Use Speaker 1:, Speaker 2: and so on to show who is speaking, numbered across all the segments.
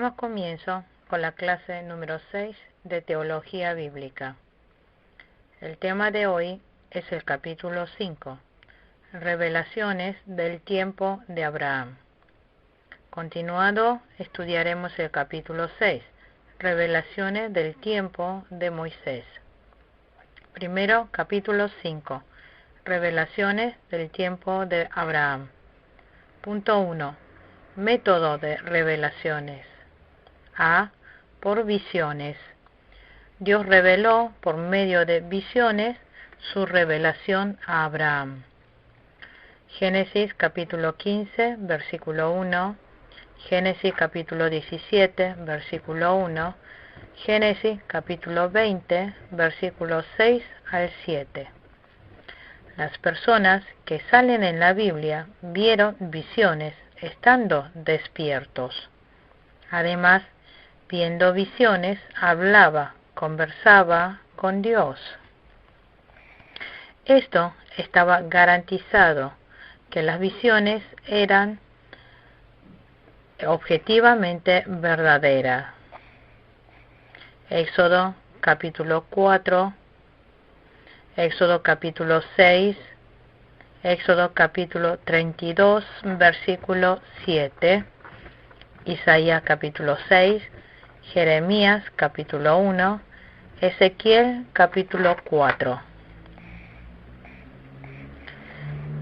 Speaker 1: Damos comienzo con la clase número 6 de Teología Bíblica. El tema de hoy es el capítulo 5, Revelaciones del tiempo de Abraham. Continuado, estudiaremos el capítulo 6, Revelaciones del tiempo de Moisés. Primero, capítulo 5, Revelaciones del tiempo de Abraham. Punto 1. Método de revelaciones. A. Por visiones. Dios reveló por medio de visiones su revelación a Abraham. Génesis capítulo 15, versículo 1, Génesis capítulo 17, versículo 1, Génesis capítulo 20, versículos 6 al 7. Las personas que salen en la Biblia vieron visiones estando despiertos. Además, viendo visiones, hablaba, conversaba con Dios. Esto estaba garantizado, que las visiones eran objetivamente verdaderas. Éxodo capítulo 4, Éxodo capítulo 6, Éxodo capítulo 32, versículo 7, Isaías capítulo 6, Jeremías capítulo 1, Ezequiel capítulo 4.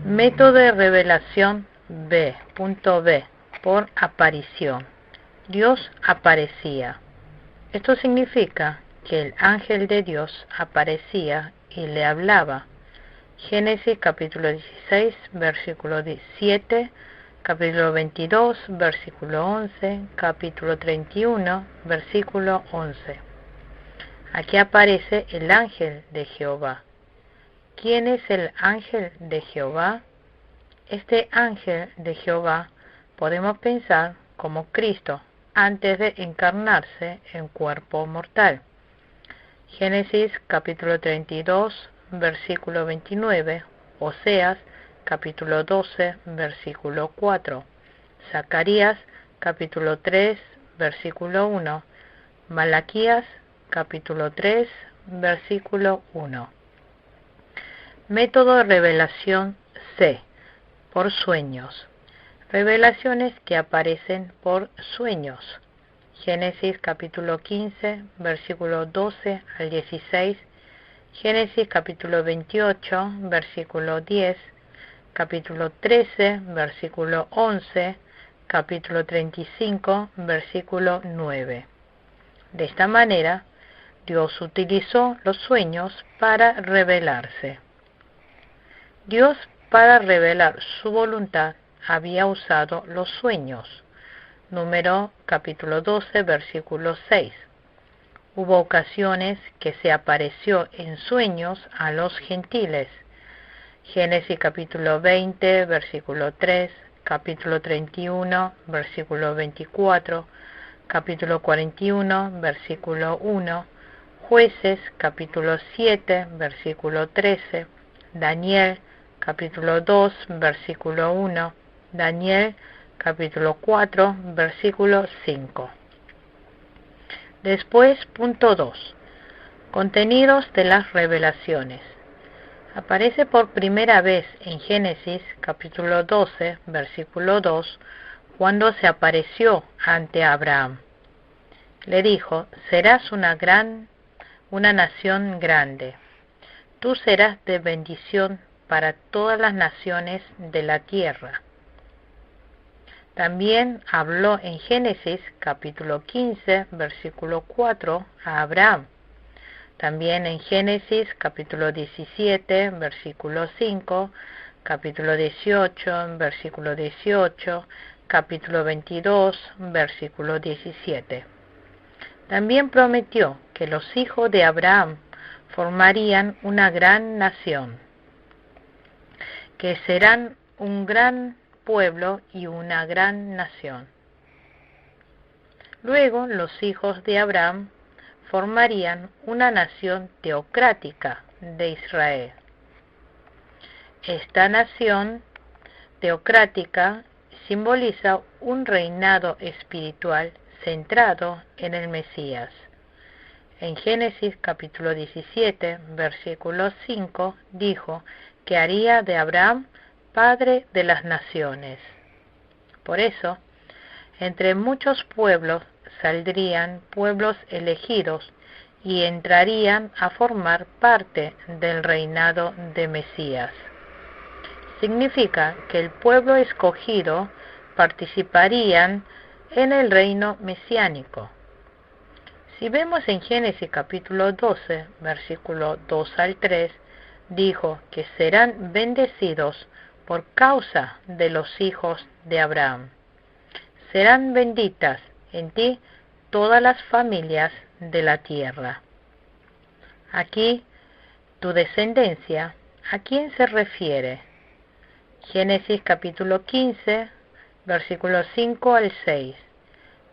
Speaker 1: Método de revelación B. B. Por aparición. Dios aparecía. Esto significa que el ángel de Dios aparecía y le hablaba. Génesis capítulo 16, versículo 7, capítulo 22, versículo 11, capítulo 31, versículo 11. Aquí aparece el ángel de Jehová. ¿Quién es el ángel de Jehová? Este ángel de Jehová podemos pensar como Cristo antes de encarnarse en cuerpo mortal. Génesis capítulo 32, versículo 29, Oseas capítulo 12, versículo 4, Zacarías capítulo 3, versículo 1, Malaquías capítulo 3, versículo 1. Método de revelación C. Por sueños. Revelaciones que aparecen por sueños. Génesis capítulo 15, versículo 12 al 16, Génesis capítulo 28, versículo 10, capítulo 13, versículo 11, capítulo 35, versículo 9. De esta manera, Dios utilizó los sueños para revelarse. Dios, para revelar su voluntad, había usado los sueños. Número capítulo 12, versículo 6. Hubo ocasiones que se apareció en sueños a los gentiles. Génesis capítulo 20, versículo 3, capítulo 31, versículo 24, capítulo 41, versículo 1, Jueces capítulo 7, versículo 13, Daniel capítulo 2, versículo 1, Daniel capítulo 4, versículo 5. Después, punto 2. Contenidos de las revelaciones. Aparece por primera vez en Génesis capítulo 12, versículo 2, cuando se apareció ante Abraham. Le dijo: serás una nación grande. Tú serás de bendición para todas las naciones de la tierra. También habló en Génesis capítulo 15, versículo 4 a Abraham. También en Génesis capítulo 17, versículo 5, capítulo 18, versículo 18, capítulo 22, versículo 17. También prometió que los hijos de Abraham formarían una gran nación, que serán un gran pueblo y una gran nación. Luego los hijos de Abraham formarían una nación teocrática de Israel. Esta nación teocrática simboliza un reinado espiritual centrado en el Mesías. En Génesis capítulo 17, versículo 5, dijo que haría de Abraham padre de las naciones. Por eso, entre muchos pueblos saldrían pueblos elegidos y entrarían a formar parte del reinado de Mesías. Significa que el pueblo escogido participarían en el reino mesiánico. Si vemos en Génesis capítulo 12, versículo 2 al 3, dijo que serán bendecidos por causa de los hijos de Abraham. Serán benditas en ti todas las familias de la tierra. Aquí, tu descendencia, ¿a quién se refiere? Génesis capítulo 15, versículos 5 al 6.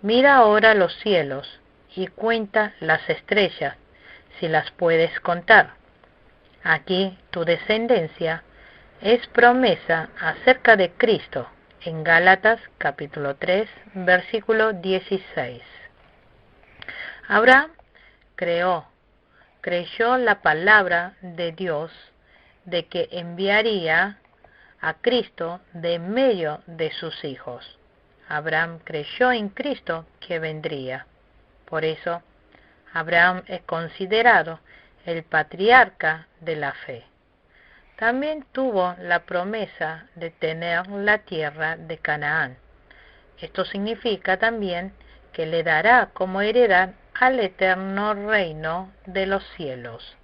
Speaker 1: Mira ahora los cielos y cuenta las estrellas, si las puedes contar. Aquí tu descendencia es promesa acerca de Cristo, en Gálatas capítulo 3, versículo 16. Abraham creyó la palabra de Dios de que enviaría a Cristo de en medio de sus hijos. Abraham creyó en Cristo que vendría. Por eso, Abraham es considerado el patriarca de la fe. También tuvo la promesa de tener la tierra de Canaán. Esto significa también que le dará como heredad al eterno reino de los cielos.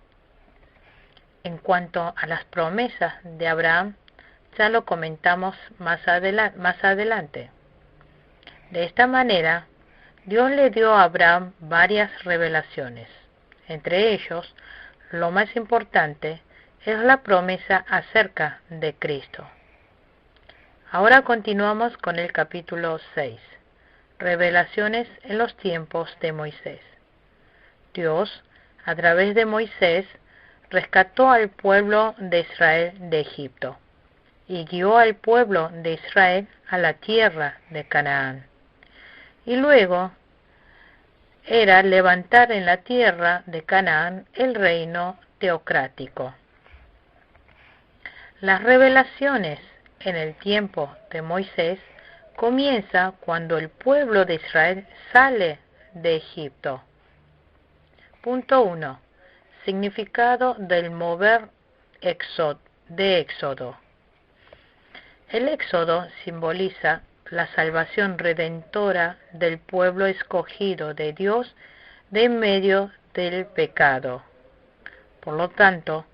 Speaker 1: En cuanto a las promesas de Abraham, ya lo comentamos más adelante. De esta manera, Dios le dio a Abraham varias revelaciones. Entre ellos, lo más importante es la promesa acerca de Cristo. Ahora continuamos con el capítulo 6. Revelaciones en los tiempos de Moisés. Dios, a través de Moisés, rescató al pueblo de Israel de Egipto y guió al pueblo de Israel a la tierra de Canaán. Y luego era levantar en la tierra de Canaán el reino teocrático. Las revelaciones en el tiempo de Moisés comienza cuando el pueblo de Israel sale de Egipto. Punto 1. Significado del mover de Éxodo. El Éxodo simboliza la salvación redentora del pueblo escogido de Dios de en medio del pecado. Por lo tanto,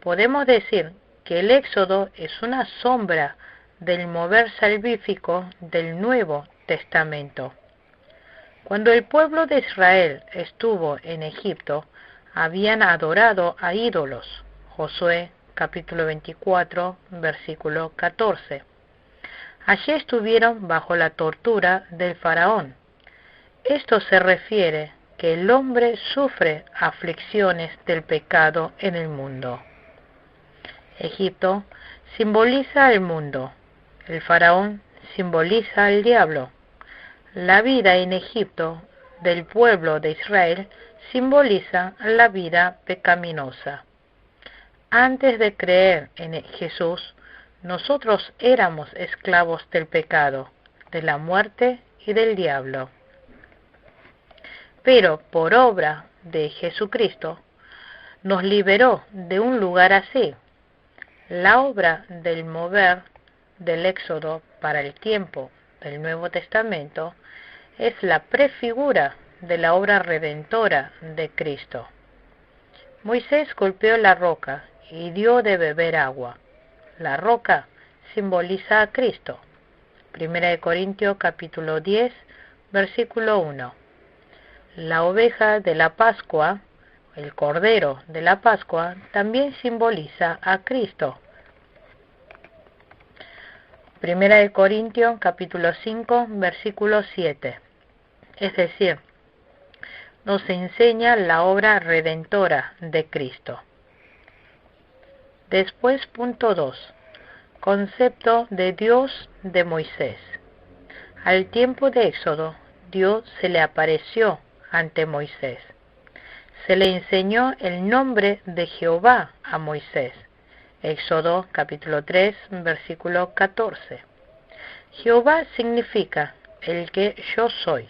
Speaker 1: podemos decir que el Éxodo es una sombra del mover salvífico del Nuevo Testamento. Cuando el pueblo de Israel estuvo en Egipto, habían adorado a ídolos. Josué capítulo 24, versículo 14. Allí estuvieron bajo la tortura del faraón. Esto se refiere que el hombre sufre aflicciones del pecado en el mundo. Egipto simboliza el mundo. El faraón simboliza al diablo. La vida en Egipto del pueblo de Israel simboliza la vida pecaminosa. Antes de creer en Jesús, nosotros éramos esclavos del pecado, de la muerte y del diablo. Pero por obra de Jesucristo, nos liberó de un lugar así. La obra del mover del Éxodo para el tiempo del Nuevo Testamento es la prefigura de la obra redentora de Cristo. Moisés golpeó la roca y dio de beber agua. La roca simboliza a Cristo. 1 Corintios capítulo 10, versículo 1. La oveja de la Pascua, el cordero de la Pascua, también simboliza a Cristo. 1 Corintios capítulo 5, versículo 7. Es decir, nos enseña la obra redentora de Cristo. Después, punto 2. Concepto de Dios de Moisés. Al tiempo de Éxodo, Dios se le apareció ante Moisés. Se le enseñó el nombre de Jehová a Moisés. Éxodo capítulo 3, versículo 14. Jehová significa el que yo soy.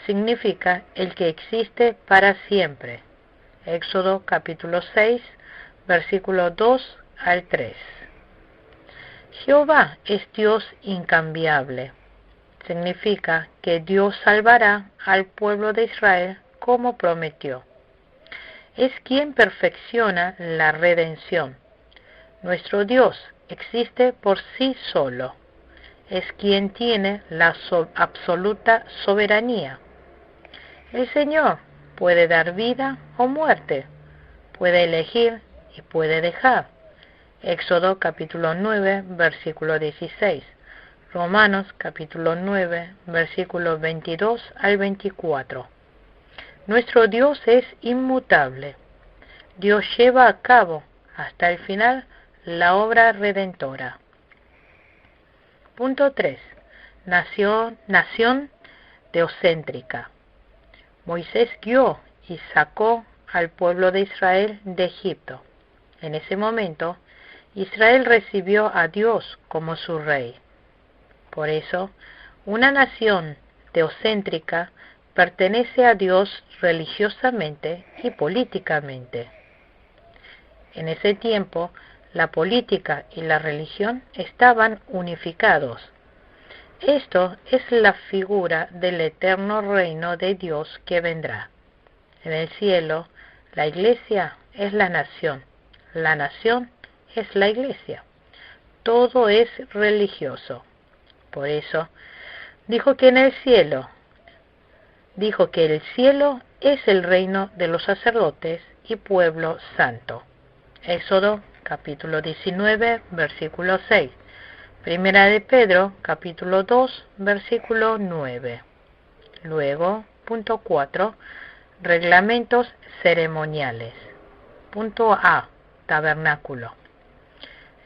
Speaker 1: Significa el que existe para siempre. Éxodo capítulo 6, versículo 2 al 3. Jehová es Dios incambiable. Significa que Dios salvará al pueblo de Israel como prometió. Es quien perfecciona la redención. Nuestro Dios existe por sí solo. Es quien tiene la absoluta soberanía. El Señor puede dar vida o muerte, puede elegir y puede dejar. Éxodo capítulo 9, versículo 16. Romanos capítulo 9, versículos 22 al 24. Nuestro Dios es inmutable. Dios lleva a cabo hasta el final la obra redentora. Punto 3. Nación teocéntrica. Moisés guió y sacó al pueblo de Israel de Egipto. En ese momento, Israel recibió a Dios como su rey. Por eso, una nación teocéntrica pertenece a Dios religiosamente y políticamente. En ese tiempo, la política y la religión estaban unificados. Esto es la figura del eterno reino de Dios que vendrá. En el cielo, la iglesia es la nación es la iglesia. Todo es religioso. Por eso, dijo que el cielo es el reino de los sacerdotes y pueblo santo. Éxodo capítulo 19, versículo 6. Primera de Pedro, capítulo 2, versículo 9. Luego, punto 4, reglamentos ceremoniales. Punto A, tabernáculo.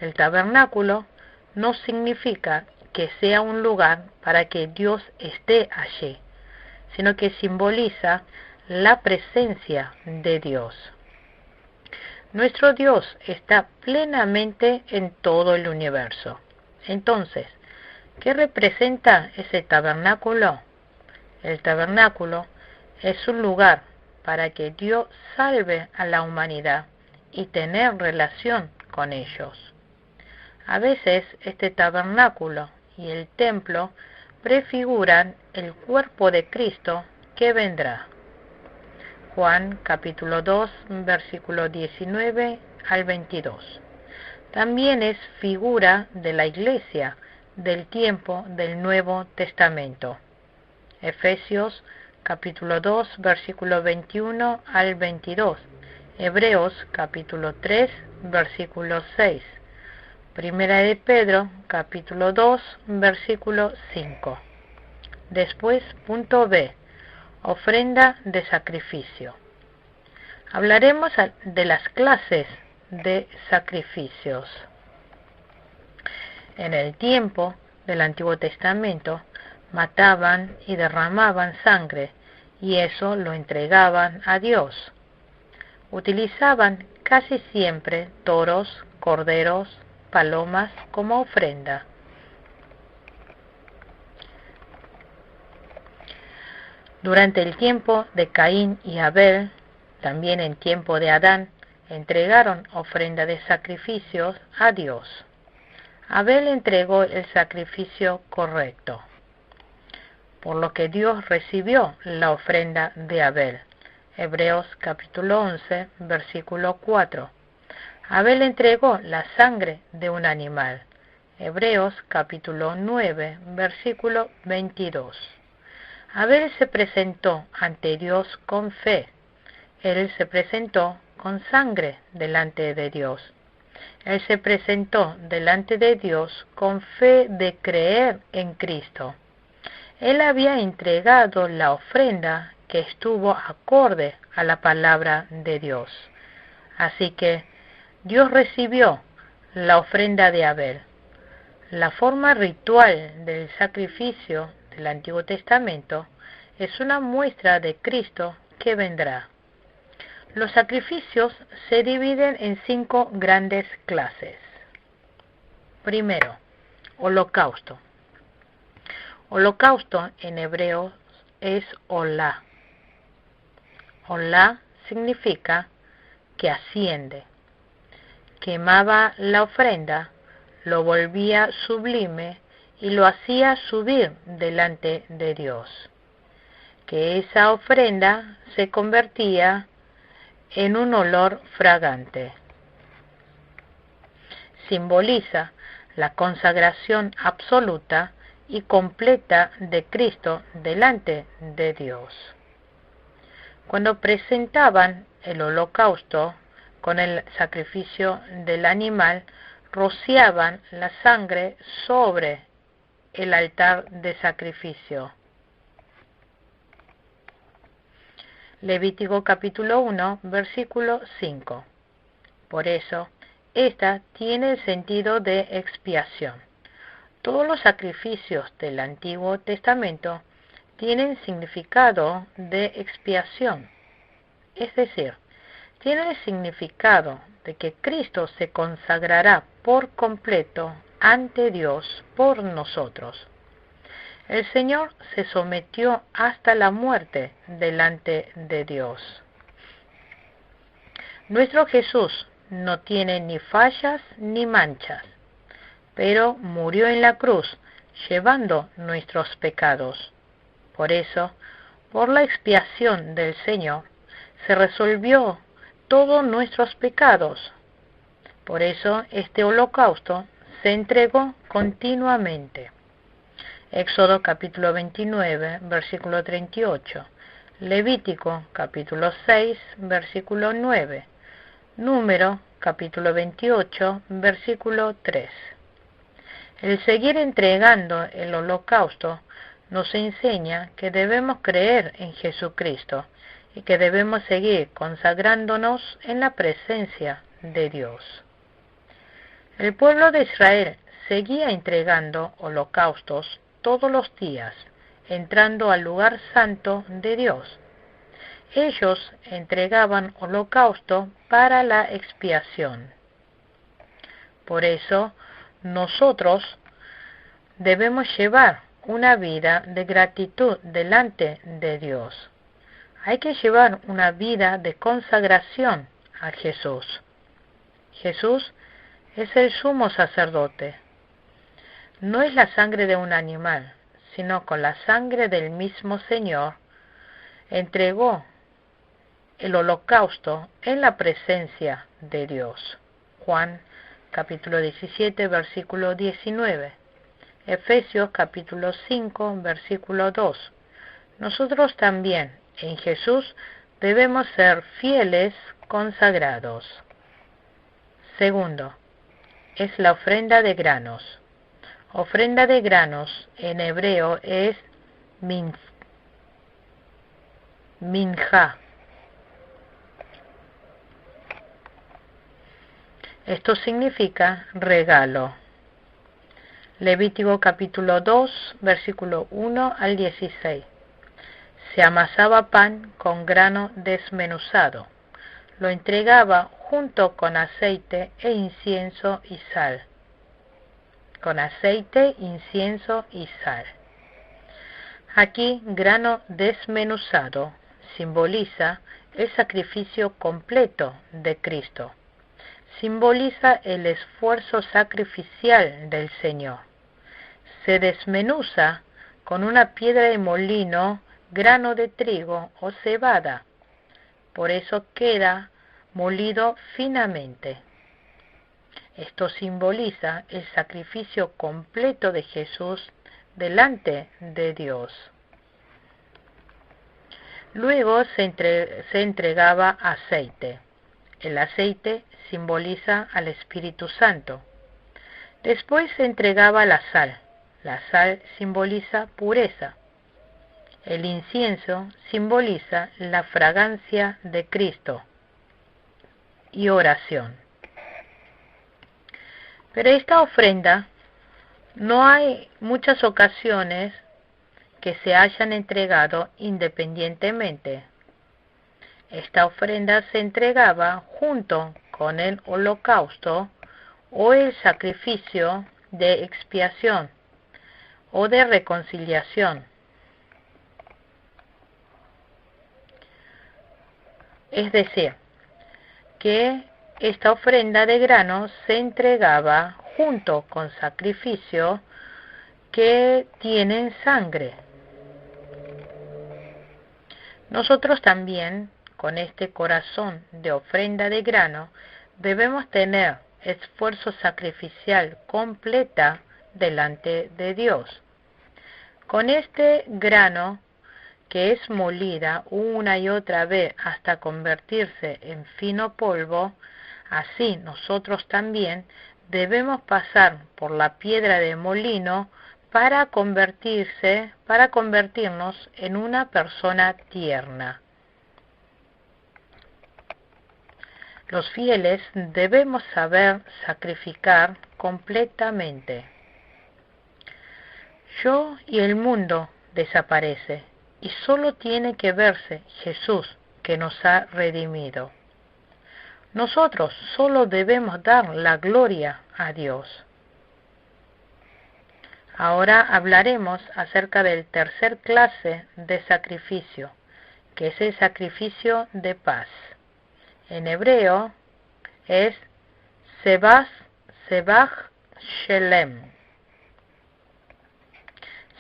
Speaker 1: El tabernáculo no significa que sea un lugar para que Dios esté allí, sino que simboliza la presencia de Dios. Nuestro Dios está plenamente en todo el universo. Entonces, ¿qué representa ese tabernáculo? El tabernáculo es un lugar para que Dios salve a la humanidad y tener relación con ellos. A veces este tabernáculo y el templo prefiguran el cuerpo de Cristo que vendrá. Juan capítulo 2, versículo 19 al 22. También es figura de la iglesia del tiempo del Nuevo Testamento. Efesios capítulo 2, versículo 21 al 22. Hebreos capítulo 3, versículo 6. Primera de Pedro capítulo 2, versículo 5. Después, punto B. Ofrenda de sacrificio. Hablaremos de las clases de sacrificios. En el tiempo del Antiguo Testamento mataban y derramaban sangre y eso lo entregaban a Dios. Utilizaban casi siempre toros, corderos, palomas como ofrenda. Durante el tiempo de Caín y Abel, también en tiempo de Adán, entregaron ofrenda de sacrificios a Dios. Abel entregó el sacrificio correcto, por lo que Dios recibió la ofrenda de Abel. Hebreos capítulo 11, versículo 4. Abel entregó la sangre de un animal. Hebreos capítulo 9, versículo 22. Abel se presentó ante Dios con fe. Él se presentó con sangre delante de Dios. Él se presentó delante de Dios con fe de creer en Cristo. Él había entregado la ofrenda que estuvo acorde a la palabra de Dios. Así que Dios recibió la ofrenda de Abel. La forma ritual del sacrificio del Antiguo Testamento es una muestra de Cristo que vendrá. Los sacrificios se dividen en 5 grandes clases. Primero, holocausto. Holocausto en hebreo es olá. Olá significa que asciende. Quemaba la ofrenda, lo volvía sublime y lo hacía subir delante de Dios. Que esa ofrenda se convertía en un olor fragante. Simboliza la consagración absoluta y completa de Cristo delante de Dios. Cuando presentaban el holocausto con el sacrificio del animal, rociaban la sangre sobre el altar de sacrificio. Levítico capítulo 1, versículo 5. Por eso, esta tiene el sentido de expiación. Todos los sacrificios del Antiguo Testamento tienen significado de expiación, es decir, tiene el significado de que Cristo se consagrará por completo ante Dios por nosotros. El Señor se sometió hasta la muerte delante de Dios. Nuestro Jesús no tiene ni fallas ni manchas, pero murió en la cruz llevando nuestros pecados. Por eso, por la expiación del Señor, se resolvió todos nuestros pecados. Por eso este holocausto se entregó continuamente. Éxodo capítulo 29, versículo 38. Levítico capítulo 6, versículo 9. Número capítulo 28, versículo 3. El seguir entregando el holocausto nos enseña que debemos creer en Jesucristo y que debemos seguir consagrándonos en la presencia de Dios. El pueblo de Israel seguía entregando holocaustos todos los días, entrando al lugar santo de Dios. Ellos entregaban holocausto para la expiación. Por eso, nosotros debemos llevar una vida de gratitud delante de Dios. Hay que llevar una vida de consagración a Jesús. Jesús es el sumo sacerdote. No es la sangre de un animal, sino con la sangre del mismo Señor, entregó el holocausto en la presencia de Dios. Juan capítulo 17, versículo 19. Efesios capítulo 5, versículo 2. Nosotros también en Jesús debemos ser fieles consagrados. Segundo, es la ofrenda de granos. Ofrenda de granos en hebreo es minjá. Esto significa regalo. Levítico capítulo 2, versículo 1 al 16. Se amasaba pan con grano desmenuzado. Lo entregaba junto con aceite e incienso y sal. Con aceite, incienso y sal. Aquí, grano desmenuzado simboliza el sacrificio completo de Cristo. Simboliza el esfuerzo sacrificial del Señor. Se desmenuza con una piedra de molino, grano de trigo o cebada. Por eso queda molido finamente. Esto simboliza el sacrificio completo de Jesús delante de Dios. Luego se entregaba aceite. El aceite simboliza al Espíritu Santo. Después se entregaba la sal. La sal simboliza pureza. El incienso simboliza la fragancia de Cristo. Y oración. Pero esta ofrenda no hay muchas ocasiones que se hayan entregado independientemente. Esta ofrenda se entregaba junto con el holocausto o el sacrificio de expiación o de reconciliación. Es decir, que esta ofrenda de grano se entregaba junto con sacrificio que tienen sangre. Nosotros también, con este corazón de ofrenda de grano, debemos tener esfuerzo sacrificial completa delante de Dios. Con este grano, que es molida una y otra vez hasta convertirse en fino polvo, así nosotros también debemos pasar por la piedra de molino para convertirnos en una persona tierna. Los fieles debemos saber sacrificar completamente. Yo y el mundo desaparece y solo tiene que verse Jesús que nos ha redimido. Nosotros solo debemos dar la gloria a Dios. Ahora hablaremos acerca del tercer clase de sacrificio, que es el sacrificio de paz. En hebreo es Sebach Shelem,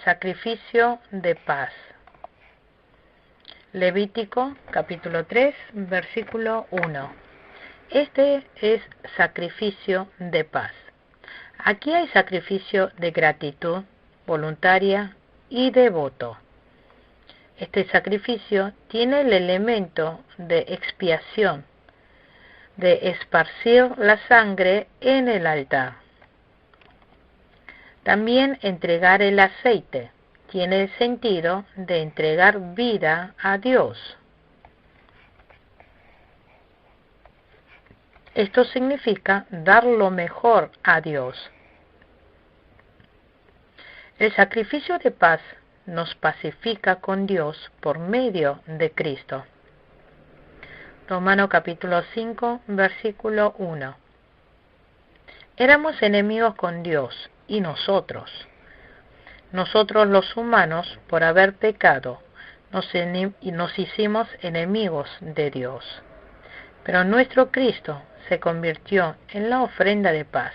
Speaker 1: sacrificio de paz. Levítico capítulo 3, versículo 1. Este es sacrificio de paz. Aquí hay sacrificio de gratitud voluntaria y devoto. Este sacrificio tiene el elemento de expiación, de esparcir la sangre en el altar. También entregar el aceite tiene el sentido de entregar vida a Dios. Esto significa dar lo mejor a Dios. El sacrificio de paz nos pacifica con Dios por medio de Cristo. Romanos capítulo 5, versículo 1. Éramos enemigos con Dios y nosotros los humanos, por haber pecado, nos hicimos enemigos de Dios. Pero nuestro Cristo se convirtió en la ofrenda de paz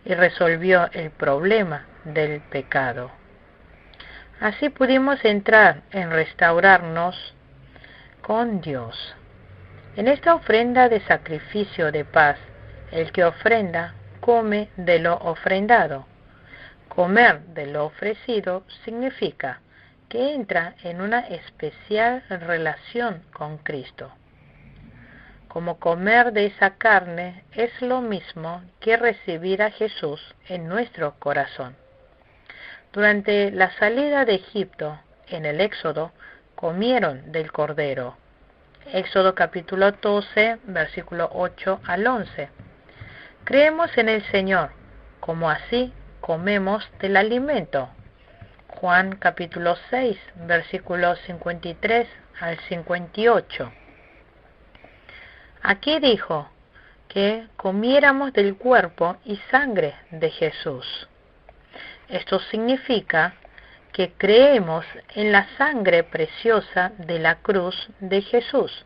Speaker 1: y resolvió el problema del pecado. Así pudimos entrar en restaurarnos con Dios. En esta ofrenda de sacrificio de paz, el que ofrenda come de lo ofrendado. Comer de lo ofrecido significa que entra en una especial relación con Cristo. Como comer de esa carne es lo mismo que recibir a Jesús en nuestro corazón. Durante la salida de Egipto, en el Éxodo, comieron del Cordero. Éxodo capítulo 12, versículo 8 al 11. Creemos en el Señor, como así comemos del alimento. Juan capítulo 6, versículos 53 al 58. Aquí dijo que comiéramos del cuerpo y sangre de Jesús. Esto significa que creemos en la sangre preciosa de la cruz de Jesús.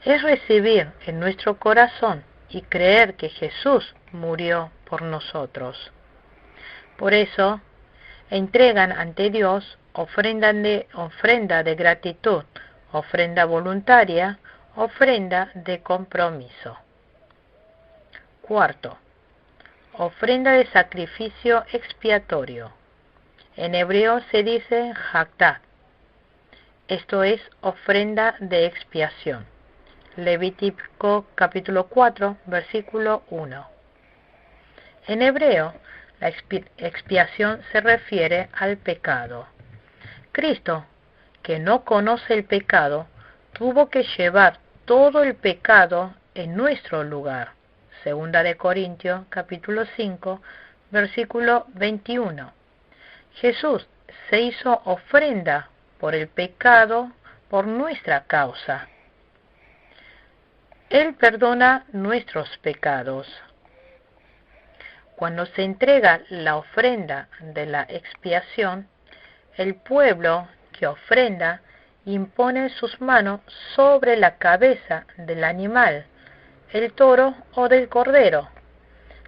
Speaker 1: Es recibir en nuestro corazón y creer que Jesús murió por nosotros. Por eso, entregan ante Dios ofrenda de gratitud, ofrenda voluntaria, ofrenda de compromiso. Cuarto, ofrenda de sacrificio expiatorio. En hebreo se dice Haktat. Esto es ofrenda de expiación. Levítico capítulo 4, versículo 1. En hebreo, la expiación se refiere al pecado. Cristo, que no conoce el pecado, tuvo que llevar todo el pecado en nuestro lugar. Segunda de Corintios capítulo 5, versículo 21. Jesús se hizo ofrenda por el pecado por nuestra causa. Él perdona nuestros pecados. Cuando se entrega la ofrenda de la expiación, el pueblo que ofrenda impone sus manos sobre la cabeza del animal, el toro o del cordero.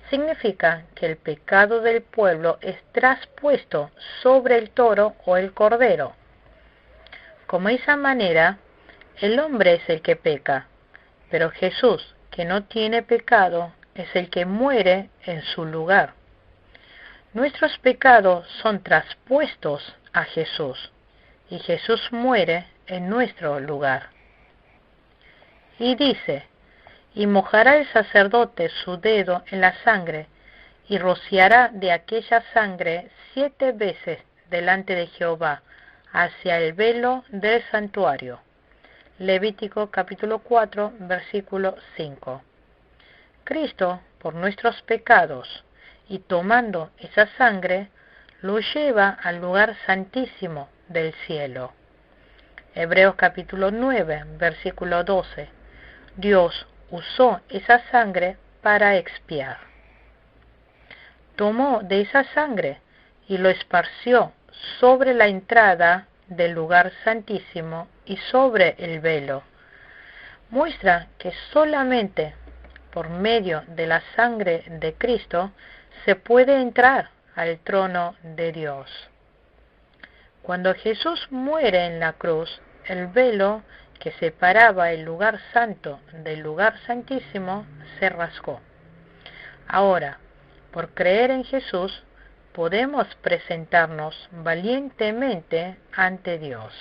Speaker 1: Significa que el pecado del pueblo es traspuesto sobre el toro o el cordero. Como esa manera, el hombre es el que peca, pero Jesús, que no tiene pecado, es el que muere en su lugar. Nuestros pecados son traspuestos a Jesús, y Jesús muere en nuestro lugar. Y dice, y mojará el sacerdote su dedo en la sangre, y rociará de aquella sangre 7 veces delante de Jehová, hacia el velo del santuario. Levítico capítulo 4, versículo 5. Cristo, por nuestros pecados, y tomando esa sangre, lo lleva al lugar santísimo del cielo. Hebreos capítulo 9, versículo 12. Dios usó esa sangre para expiar. Tomó de esa sangre y lo esparció sobre la entrada del lugar santísimo y sobre el velo. Muestra que solamente por medio de la sangre de Cristo se puede entrar al trono de Dios. Cuando Jesús muere en la cruz, el velo que separaba el lugar santo del lugar santísimo se rasgó. Ahora, por creer en Jesús, podemos presentarnos valientemente ante Dios.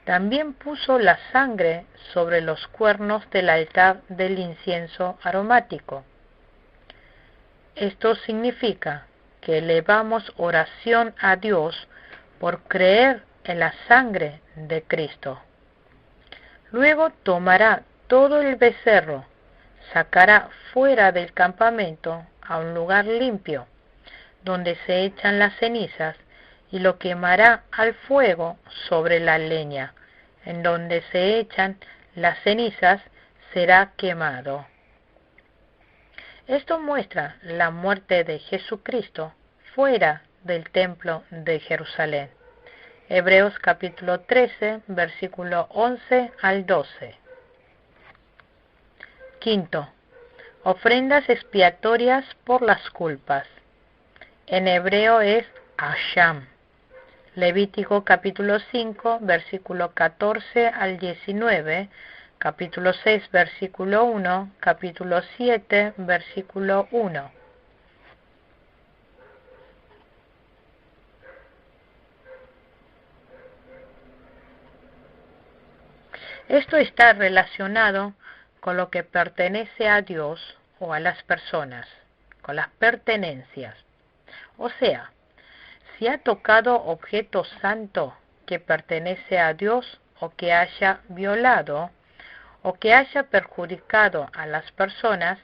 Speaker 1: También puso la sangre sobre los cuernos del altar del incienso aromático. Esto significa que elevamos oración a Dios por creer en la sangre de Cristo. Luego tomará todo el becerro, sacará fuera del campamento a un lugar limpio, donde se echan las cenizas, y lo quemará al fuego sobre la leña, en donde se echan las cenizas será quemado. Esto muestra la muerte de Jesucristo fuera del templo de Jerusalén. Hebreos capítulo 13, versículo 11 al 12. Quinto, ofrendas expiatorias por las culpas. En hebreo es Asham. Levítico capítulo 5, versículo 14 al 19, capítulo 6, versículo 1, capítulo 7, versículo 1. Esto está relacionado con lo que pertenece a Dios o a las personas, con las pertenencias. O sea, si ha tocado objeto santo que pertenece a Dios o que haya violado o que haya perjudicado a las personas,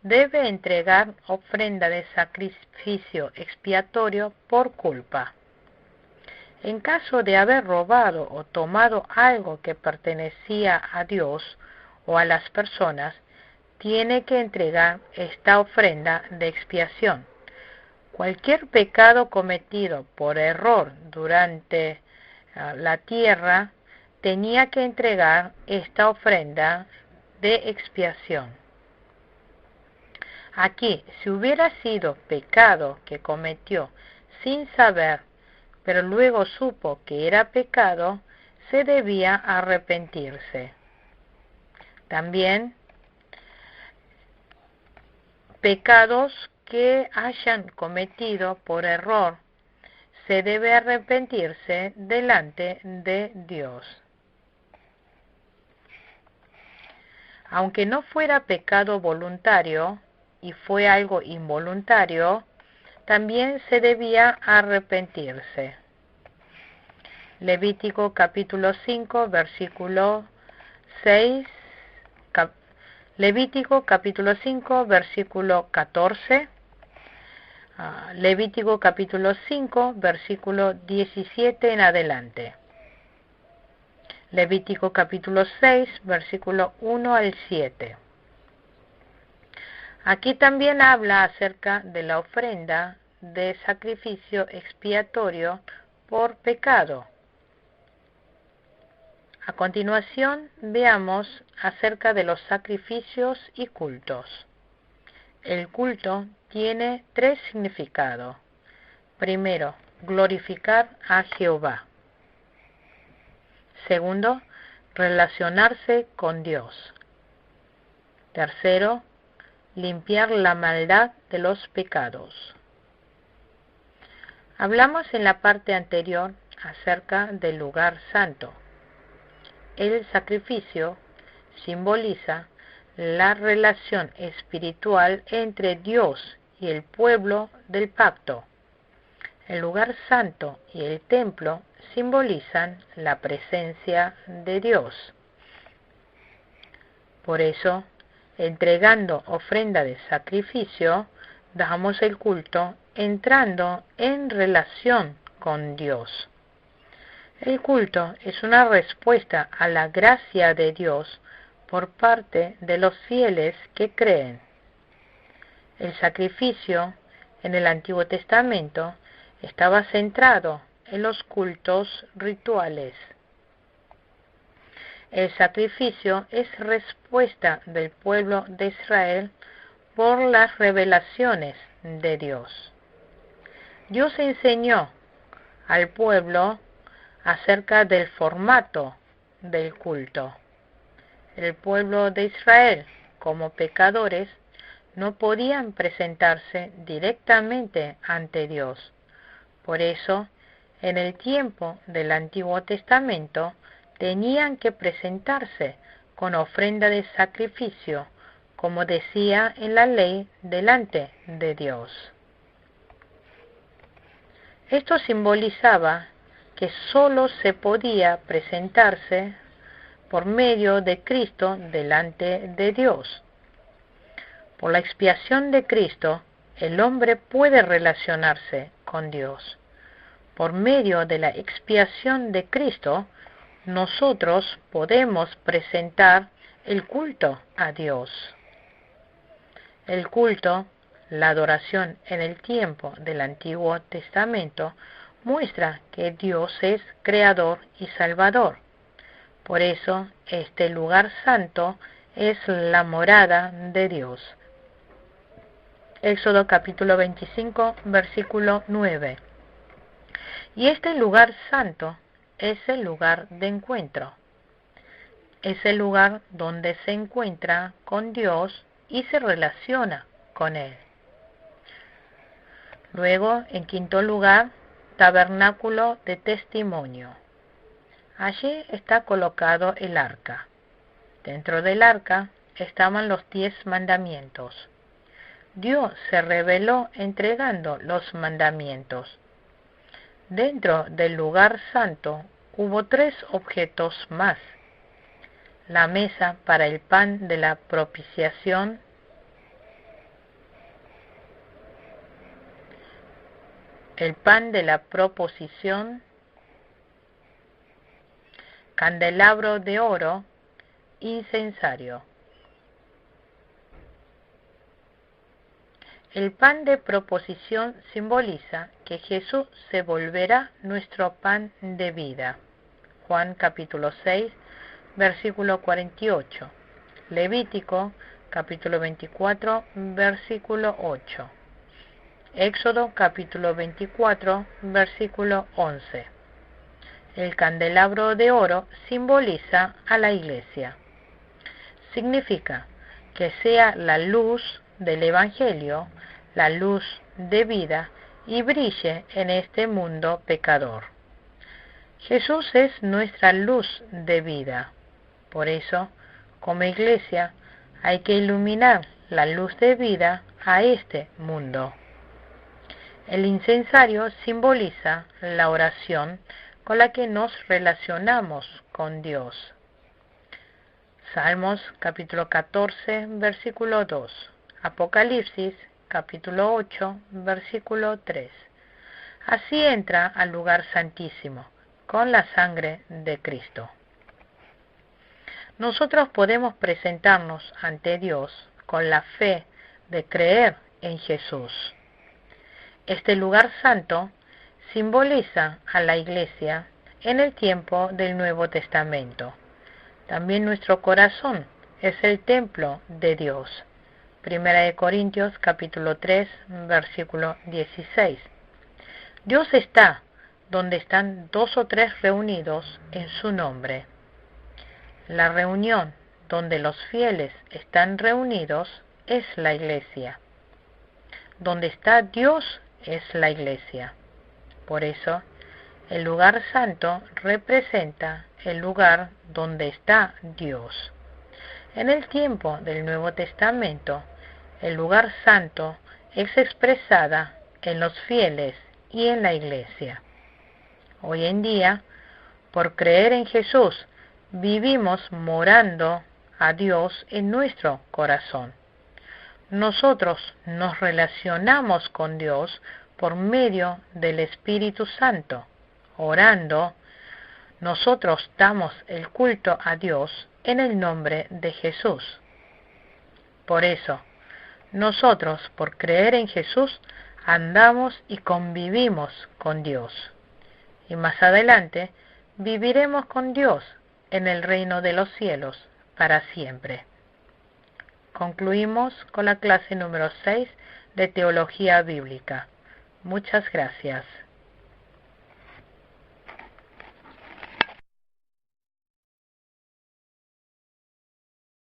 Speaker 1: debe entregar ofrenda de sacrificio expiatorio por culpa. En caso de haber robado o tomado algo que pertenecía a Dios o a las personas, tiene que entregar esta ofrenda de expiación. Cualquier pecado cometido por error durante la tierra tenía que entregar esta ofrenda de expiación. Aquí, si hubiera sido pecado que cometió sin saber, pero luego supo que era pecado, se debía arrepentirse. También pecados que hayan cometido por error, se debe arrepentirse delante de Dios. Aunque no fuera pecado voluntario y fue algo involuntario, también se debía arrepentirse. Levítico capítulo 5, versículo 6, Levítico capítulo 5, versículo 14. Levítico capítulo 5, versículo 17 en adelante. Levítico capítulo 6, versículo 1 al 7. Aquí también habla acerca de la ofrenda de sacrificio expiatorio por pecado. A continuación, veamos acerca de los sacrificios y cultos. El culto tiene tres significados. Primero, glorificar a Jehová. Segundo, relacionarse con Dios. Tercero, limpiar la maldad de los pecados. Hablamos en la parte anterior acerca del lugar santo. El sacrificio simboliza la relación espiritual entre Dios y el pueblo del pacto. El lugar santo y el templo simbolizan la presencia de Dios. Por eso, entregando ofrenda de sacrificio, damos el culto entrando en relación con Dios. El culto es una respuesta a la gracia de Dios por parte de los fieles que creen. El sacrificio en el Antiguo Testamento estaba centrado en los cultos rituales. El sacrificio es respuesta del pueblo de Israel por las revelaciones de Dios. Dios enseñó al pueblo acerca del formato del culto. El pueblo de Israel, como pecadores, no podían presentarse directamente ante Dios. Por eso, en el tiempo del Antiguo Testamento, tenían que presentarse con ofrenda de sacrificio, como decía en la ley, delante de Dios. Esto simbolizaba que sólo se podía presentarse por medio de Cristo delante de Dios. Por la expiación de Cristo, el hombre puede relacionarse con Dios. Por medio de la expiación de Cristo, nosotros podemos presentar el culto a Dios. El culto, la adoración en el tiempo del Antiguo Testamento, muestra que Dios es creador y salvador. Por eso, este lugar santo es la morada de Dios. Éxodo capítulo 25, versículo 9. Y este lugar santo es el lugar de encuentro. Es el lugar donde se encuentra con Dios y se relaciona con Él. Luego, en quinto lugar, tabernáculo de testimonio. Allí está colocado el arca. Dentro del arca estaban los 10 mandamientos. Dios se reveló entregando los mandamientos. Dentro del lugar santo hubo 3 objetos más. La mesa para el pan de la propiciación, el pan de la proposición, candelabro de oro, incensario. El pan de proposición simboliza que Jesús se volverá nuestro pan de vida. Juan capítulo 6, versículo 48. Levítico capítulo 24, versículo 8. Éxodo capítulo 24, versículo 11. El candelabro de oro simboliza a la Iglesia. Significa que sea la luz del Evangelio, la luz de vida, y brille en este mundo pecador. Jesús es nuestra luz de vida. Por eso, como Iglesia, hay que iluminar la luz de vida a este mundo. El incensario simboliza la oración con la que nos relacionamos con Dios. Salmos capítulo 14, versículo 2. Apocalipsis capítulo 8, versículo 3. Así entra al lugar santísimo, con la sangre de Cristo. Nosotros podemos presentarnos ante Dios con la fe de creer en Jesús. Este lugar santo simboliza a la Iglesia en el tiempo del Nuevo Testamento. También nuestro corazón es el templo de Dios. Primera de Corintios capítulo 3, versículo 16. Dios está donde están 2 o 3 reunidos en su nombre. La reunión donde los fieles están reunidos es la Iglesia. Donde está Dios es la Iglesia. Por eso, el lugar santo representa el lugar donde está Dios. En el tiempo del Nuevo Testamento, el lugar santo es expresada en los fieles y en la Iglesia. Hoy en día, por creer en Jesús, vivimos morando a Dios en nuestro corazón. Nosotros nos relacionamos con Dios por medio del Espíritu Santo. Orando, nosotros damos el culto a Dios en el nombre de Jesús. Por eso, nosotros, por creer en Jesús, andamos y convivimos con Dios. Y más adelante, viviremos con Dios en el reino de los cielos para siempre. Concluimos con la clase número 6 de Teología Bíblica. Muchas gracias.